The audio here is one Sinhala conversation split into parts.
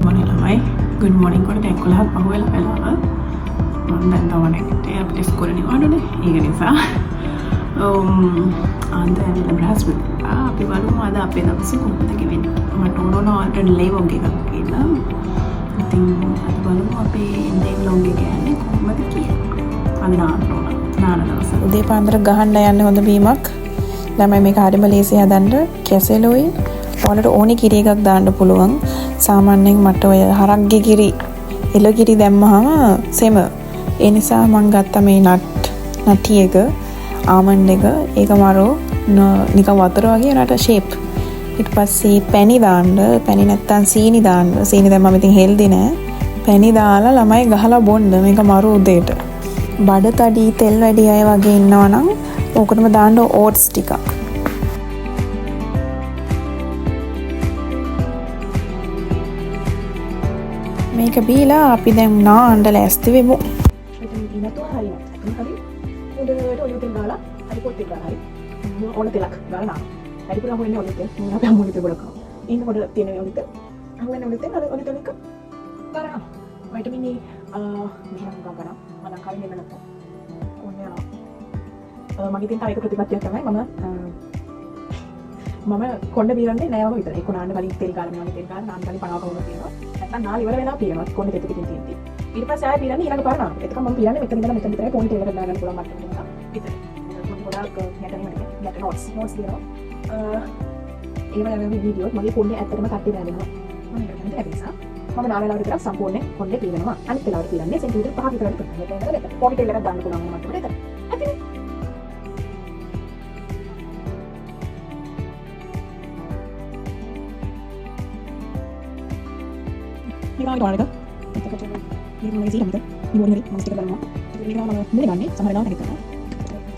morning lamai. Good morning කොට දැන් 11ක් පහුවෙලා වෙලාව. මම දැන් තවනේ අපිට ඉස්කෝලේ නිවාඩුනේ. ඒක නිසා ආන්දරේ බ්‍රහස්පතින්දා අපි බලමු අද අපේ දවසේ කොහොමද ගෙවෙන්නේ. මට ඕන ඔල්රෙඩි ලේවොග් එකක් කියලා. ඉතින් අද බලමු අපේ ඉන්දේ vlog එක යන්නේ කොහොමද කියලා. අද නාන දවස. උදේ පාන්දර ගහන්න යන්න හොඳ බීමක්. ළමයි මේක හරිම ලේසි හදන්න. කැසෙලුයි ඔයාලට ඕනි කිරි එකක් දාන්න පුළුවන්. සාමාන්‍යයෙන් මට ඔය හරක්ගේ කිරි එළකිරි දැම්මහම සෙම. ඒ නිසා මම ගත්තා මේ නටි එක ආමන්ඩ් එක. ඒක මරෝ නිකන් වතුර වගේ නට ෂේප්. ඊට පස්සේ පැණි දාන්න. පැණි නැත්තම් සීනි දාන්න. සීනි දැම්මම ඉතින් හෙල්දි නෑ. පැණි දාලා ළමයි ගහලා බොන්න. මේක මරු උදේට. බඩ තඩි තෙල් වැඩි අය වගේ ඉන්නවනම් ඕකටම දාන්න ඕට්ස් ටිකක්. මේක බීලා අපි දැන් නාන්න ලෑස්ති වෙමු. ඉතින් ඉනතෝ හරියට. හරි. හොඳට ඔය තෙල් දාලා හරි පොත් එක දාලා හරි. ඕන තෙලක් දාලා නාන්න. හරි පුරා හොයන්නේ ඔය තෙල්. මම අපි අම්මුනේ තෙල් බලක. ඉන්න කොට තියෙන ඔය තෙල්. අහුවෙන්නේ ඔය තෙල්. ඔය තෙල් එක දාලා. වයිටමින් E මෙහෙම ගන්නවා. මම කලින් එන්න නැත්නම්. ඕනේ යනවා. මගේ තියෙන තව එක ප්‍රතිපත්තියක් තමයි මම කොණ්ඩ බීරන්නේ නෑ වගේ විතරයි. ඒක නාන්න කලින් තෙල් ගාලා මේ වගේ තෙල් ගාලා නාන්න කලින් 50ක වුණා තියෙනවා. නැත්නම් නාල ඉවර වෙලා තියෙනවා. කොණ්ඩ දෙක පිටින් තියෙන්නේ. ඊට පස්සේ ආයෙ බීරන්නේ ඊළඟ පාර නාන්න. එතකොට මම බීරන්නේ මෙතන ඉඳලා මෙතන විතරයි පොණි තෙල් එකක් දාගන්න පුළුවන් මට්ටමට එක විතරයි. ඒක පොඩ්ඩක් යටට නෝට්ස් තියෙනවා. ඒ වගේ වීඩියෝත් මගේ කොණ්ඩේ ඇත්තටම කට්ටි දාගෙනවා. මම ඒක කරන්නේ ඒ නිසා මම නාලලා විතර සම්පූර්ණ කොණ්ඩේ පීරනවා. අනිත් වෙලාවට පීරන්නේ සෙන්ටිමීටර් 5ක් විතර කරනවා. ඒක පොඩි තෙල් එකක් දාන්න පුළුවන් මට්ටමට එක. හරි. මේක ආයෙත් එතකොට මේ මොනවද ඉතින් අපිට මේ මොනවද මම ස්ටිකර් බලනවා. මේක මම මුලේ ගන්නේ සමහර වෙලාවට ටැග් කරනවා.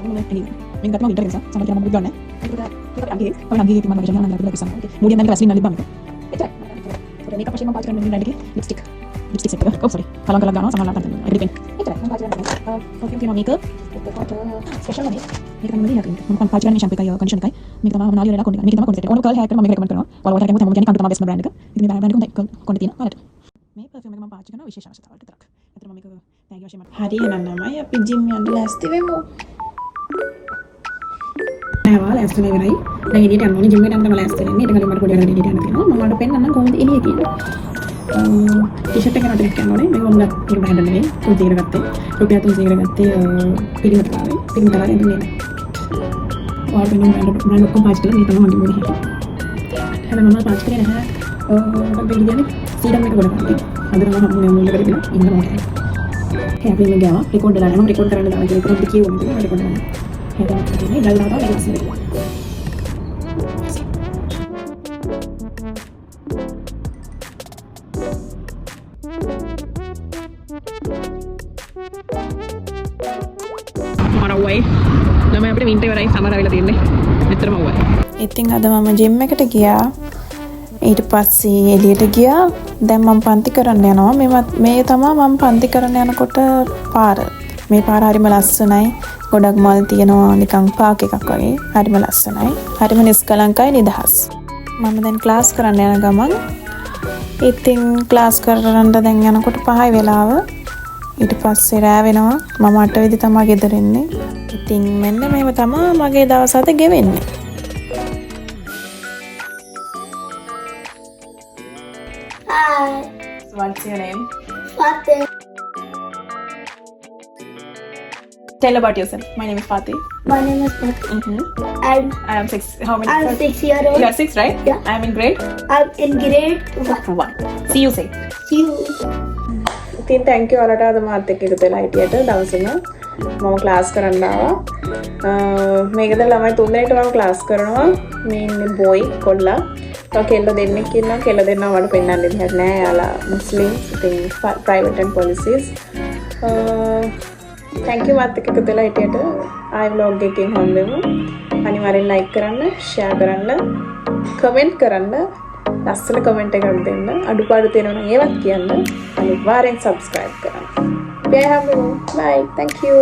මම එනි මේක ගත්තා මම ඉන්ටර් නිසා සමහර වෙලාවට මම ගන්න. ඒකට අංගේ මම විෂන් යනවා නේද කියලා කිව්වා. මුලින් දැන් වැස්ලින් නලිබ්බා මේක. එතන. ඒකට මේක පස්සේ මම පාවිච්චි කරන්නේ නේද ලිප්ස්ටික්. ලිප්ස්ටික් එක. sorry. කලම් කළා ගන්නවා සමහර වෙලාවට අතන. එතන. එතන මම පාවිච්චි කරනවා. ඔකේ තියෙනවා මේක. එතකොට ස්පෙෂල් නේ. මේක මම දෙන්න මම පාවිච්චි කරන්නේ ෂැම්පූ එකයි කන්ඩිෂනර් එකයි. මේක තමයි මම නාලිය වෙලා කොණ්ඩේ. මේක තමයි කොණ්ඩේ. ඕන කල් හැක් කරනවා මේක රෙකමන්ඩ් කරනවා. ඔයාලා ඔයාලට තමයි කියන්නේ කන්ට තමයි බෙස්ට් බ්‍රෑන්ඩ් එක. ඉතින් මේ බ්‍රෑන්ඩ් එක කොණ්ඩේ තියෙනවා. ඔයාලට. මේ පර්ෆියුම් එක මම පාවිච්චි කරන විශේෂ අවශ්‍යතාවලට විතරක්. ඒතර මම මේක තෑගි වශයෙන් මට හරි එහෙනම් ළමයි අපි ජිම් යන්න ලෑස්ති වෙමු. නෑවා ලෑස්ති වෙලා ඉවරයි. දැන් එළියට යන්න ඕනේ. ජිම් එකට යන්න ලෑස්ති වෙන්නේ. ඊට කලින් මට පොඩි වැඩක් එළියට යන්න තියෙනවා. මම මට පෙන්නන්න කොහොමද එළිය කියලා. ටී-ෂර්ට් එක නට ගන්න ඕනේ. මේක මම ගත්ත බ්‍රෑන්ඩ් නෙවෙයි. 300 ගත්තේ. රුපියල් 300 ගත්තේ පිළිමතරාවේ. පිළිමතරාවේ ඉන්නේ. ඔයාලට මේ බ්‍රෑන්ඩ් ඔක්කොම පාවිච්චි කරලා මේ තමයි මගේ මොකද හිතේ. හැබැයි මම පාවිච්චි කරේ නැහැ. මොකක්ද කියන්නේ? සීරම් එක ගොඩක් තියෙනවා. අද නම් මම මුල කරගෙන ඉන්න ඕනේ. අපි මේ ගාව රෙකෝඩ් කරලා නම් රෙකෝඩ් කරන්න දාලා කියලා කොහොමද කියවන්නේ රෙකෝඩ් කරන්න. හැබැයි මේ ගල්ලාට ඒක ඉස්සෙල්ලා. මරවයි. ළමයි අපිට වින්ටර් ඉවරයි සමහර වෙලා තියෙන්නේ. නිතරම වුණා. ඉතින් අද මම ජිම් එකට ගියා. ඊට පස්සේ එළියට ගියා. දැන් මම පන්ති කරන්න යනවා. මේ තමයි මම පන්ති කරන්න යනකොට පාර. මේ පාර හරිම ලස්සනයි. ගොඩක් මල් තියෙනවා නිකන් පාක් එකක් වගේ. හරිම ලස්සනයි. හරිම නිස්කලංකයි නිදහස්. මම දැන් ක්ලාස් කරන්න යන ගමන් ඉතින් ක්ලාස් කරන්න දැන් යනකොට 5යි වෙලාව. ඊට පස්සේ රෑ වෙනවා. මම 8 වෙදි තමයි ගෙදර එන්නේ. ඉතින් මෙන්න මේව තමයි මගේ දවස් අද ගෙවෙන්නේ. Hi. What's your name? Fateh. Tell about yourself. My name is Fateh. My name is Fateh. I am 6. How many? I'm 6 years old. You are 6, right? Yeah. I am in grade I'm in grade 1. 1. See you say. See you. ඉතින් thank you ඔයාලට අද මාත් එක්ක එකතු වෙලා හිටියට දවසේම මම ක්ලාස් කරන්න ආවා. මේකද ළමයි 3 දෙනෙක්ට මම ක්ලාස් කරනවා. මේ ඉන්නේ බොයි කොල්ලා. තව කෙල්ල දෙන්නෙක් ඉන්නවා. කෙල්ල දෙන්නා මට පෙන්නන්න දෙයක් නෑ. යාලා මුස්ලිම්. ඉතින් private and policies. thank you මාත් එක්ක එකතු වෙලා හිටියට. ආයි vlog එකකින් හම්බෙමු. අනිවාර්යෙන් like කරන්න, share කරන්න, comment කරන්න. ලස්සන කමෙන්ට් එකක් දෙන්න. අඩුපාඩු තියෙනවා නම් ඒවත් කියන්න. අනිවාර්යෙන් subscribe කරන්න. බය හැමෝම. bye. thank you.